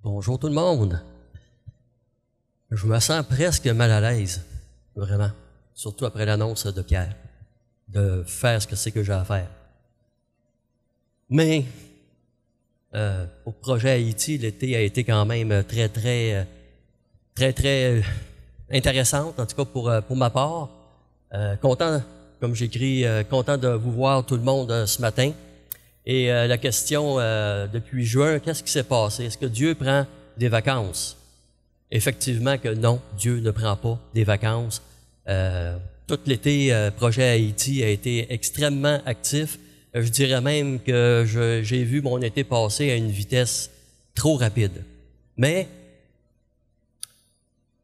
Bonjour tout le monde. Je me sens presque mal à l'aise, vraiment, surtout après l'annonce de Pierre, de faire ce que c'est que j'ai à faire. Mais, au projet Haïti, l'été a été quand même très intéressante, en tout cas pour ma part. Content, comme j'écris, content de vous voir tout le monde ce matin. Et la question, depuis juin, qu'est-ce qui s'est passé? Est-ce que Dieu prend des vacances? Effectivement que non, Dieu ne prend pas des vacances. Tout l'été, projet Haïti a été extrêmement actif. Je dirais même que j'ai vu mon été passer à une vitesse trop rapide. Mais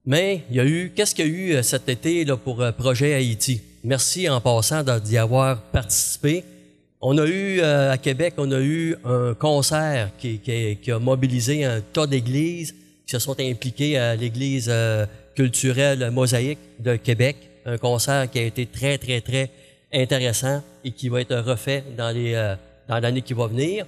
qu'est-ce qu'il y a eu cet été là, pour projet Haïti? Merci en passant d'y avoir participé. On a eu, à Québec, on a eu un concert qui a mobilisé un tas d'églises qui se sont impliquées à l'église culturelle Mosaïque de Québec. Un concert qui a été très intéressant et qui va être refait dans l'année qui va venir.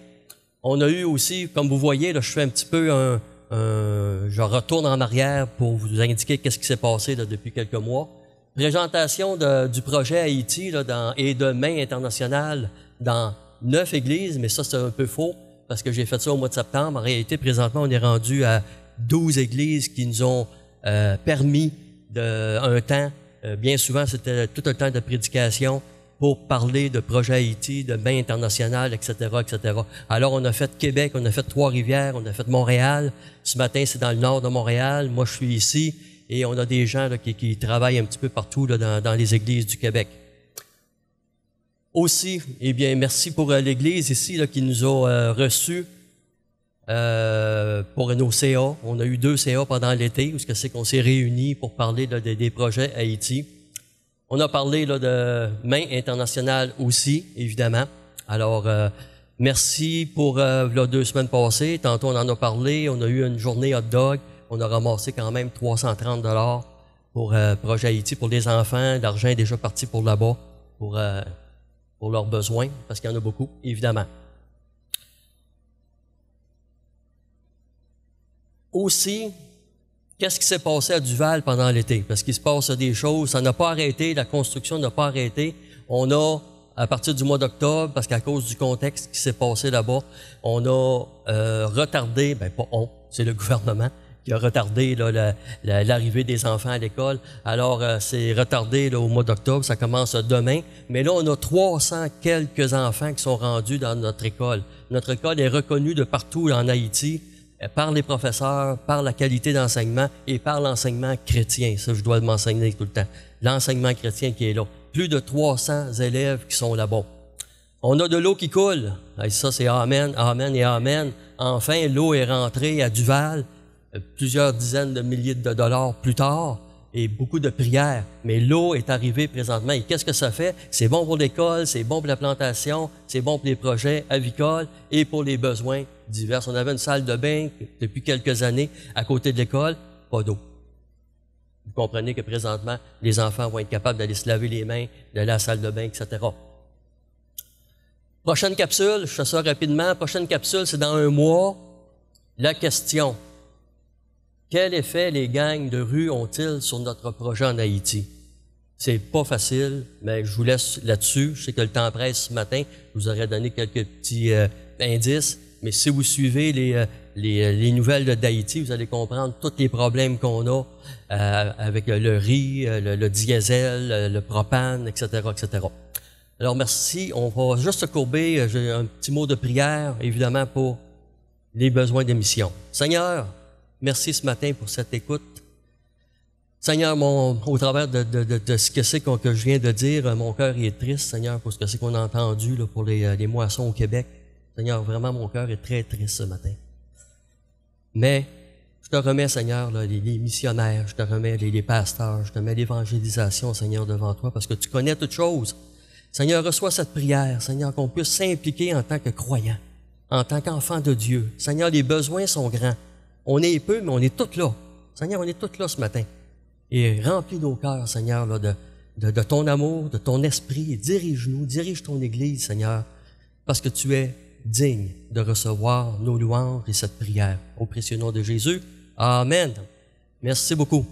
On a eu aussi, comme vous voyez, là, je fais un petit peu je retourne en arrière pour vous indiquer qu'est-ce qui s'est passé là, depuis quelques mois. Présentation du projet Haïti là, et de main internationale dans 9 églises, mais ça c'est un peu faux parce que j'ai fait ça au mois de septembre. En réalité, présentement, on est rendu à 12 églises qui nous ont permis un temps. Bien souvent, c'était tout un temps de prédication pour parler de projet Haïti, de main internationale, etc., etc. Alors, on a fait Québec, on a fait Trois-Rivières, on a fait Montréal. Ce matin, c'est dans le nord de Montréal. Moi, je suis ici et on a des gens là, qui travaillent un petit peu partout là, dans les églises du Québec. Aussi, eh bien, merci pour l'Église ici là, qui nous a reçus pour nos CA. On a eu 2 CA pendant l'été où c'est qu'on s'est réunis pour parler là, des projets Haïti. On a parlé là, de main internationale aussi, évidemment. Alors, merci pour là, 2 semaines passées. Tantôt, on en a parlé. On a eu une journée hot dog. On a ramassé quand même 330 $ pour projet Haïti pour les enfants. L'argent est déjà parti pour là-bas, pour leurs besoins, parce qu'il y en a beaucoup, évidemment. Aussi, qu'est-ce qui s'est passé à Duval pendant l'été? Parce qu'il se passe des choses, ça n'a pas arrêté, la construction n'a pas arrêté. On a, à partir du mois d'octobre, parce qu'à cause du contexte qui s'est passé là-bas, on a retardé, pas on, c'est le gouvernement, qui a retardé là, l'arrivée des enfants à l'école. Alors, c'est retardé là, au mois d'octobre, ça commence demain. Mais là, on a 300 quelques enfants qui sont rendus dans notre école. Notre école est reconnue de partout en Haïti par les professeurs, par la qualité d'enseignement et par l'enseignement chrétien. Ça, je dois m'enseigner tout le temps. L'enseignement chrétien qui est là. Plus de 300 élèves qui sont là-bas. On a de l'eau qui coule. Et ça, c'est amen, amen et amen. Enfin, l'eau est rentrée à Duval. Plusieurs dizaines de milliers de dollars plus tard et beaucoup de prières. Mais l'eau est arrivée présentement. Et qu'est-ce que ça fait? C'est bon pour l'école, c'est bon pour la plantation, c'est bon pour les projets avicoles et pour les besoins divers. On avait une salle de bain depuis quelques années à côté de l'école, pas d'eau. Vous comprenez que présentement, les enfants vont être capables d'aller se laver les mains, d'aller à la salle de bain, etc. Prochaine capsule, je fais ça rapidement. Prochaine capsule, c'est dans 1 mois. La question: quel effet les gangs de rue ont-ils sur notre projet en Haïti? C'est pas facile, mais je vous laisse là-dessus. Je sais que le temps presse ce matin. Je vous aurais donné quelques petits indices. Mais si vous suivez les nouvelles d'Haïti, vous allez comprendre tous les problèmes qu'on a avec le riz, le diesel, le propane, etc., etc. Alors merci. On va juste se courber. J'ai un petit mot de prière, évidemment, pour les besoins des missions. Seigneur, merci ce matin pour cette écoute. Seigneur, au travers de ce que c'est que je viens de dire, mon cœur est triste, Seigneur, pour ce que c'est qu'on a entendu là, pour les moissons au Québec. Seigneur, vraiment, mon cœur est très triste ce matin. Mais je te remets, Seigneur, là, les missionnaires, je te remets les pasteurs, je te mets l'évangélisation, Seigneur, devant toi, parce que tu connais toutes choses. Seigneur, reçois cette prière, Seigneur, qu'on puisse s'impliquer en tant que croyant, en tant qu'enfant de Dieu. Seigneur, les besoins sont grands. On est peu, mais on est tous là. Seigneur, on est tous là ce matin. Et remplis nos cœurs, Seigneur, là, de ton amour, de ton esprit. Et dirige-nous, dirige ton Église, Seigneur, parce que tu es digne de recevoir nos louanges et cette prière. Au précieux nom de Jésus. Amen. Merci beaucoup.